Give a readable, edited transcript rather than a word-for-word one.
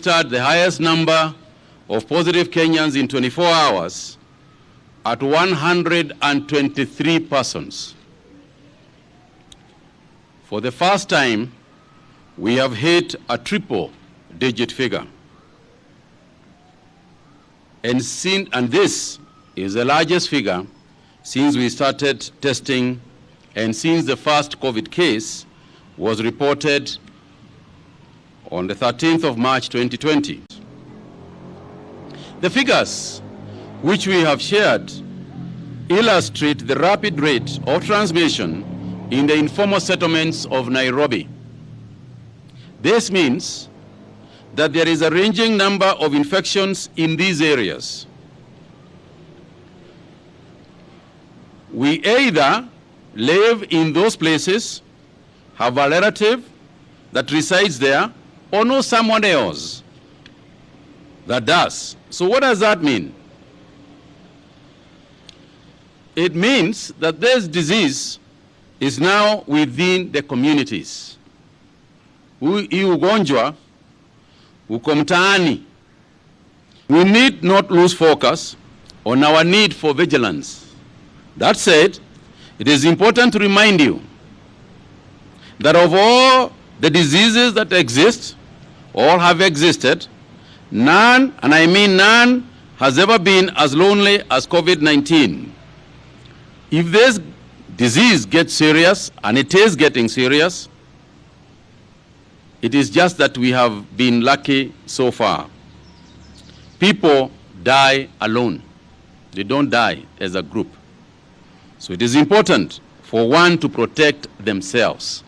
registered the highest number of positive Kenyans in 24 hours at 123 persons. For the first time, we have hit a triple-digit figure. And this is the largest figure since we started testing and since the first COVID case was reported on the 13th of March 2020. The figures which we have shared illustrate the rapid rate of transmission in the informal settlements of Nairobi. This means that there is a ranging number of infections in these areas. We either live in those places, have a relative that resides there, or know someone else that does. So what does that mean? It means that this disease is now within the communities. Hii ugonjwa uko mtaani. We need not lose focus on our need for vigilance. That said, it is important to remind you that of all the diseases that exist or have existed, none, and I mean none, has ever been as lonely as COVID-19. If this disease gets serious, and it is getting serious, it is just that we have been lucky so far. People die alone. They don't die as a group. So it is important for one to protect themselves.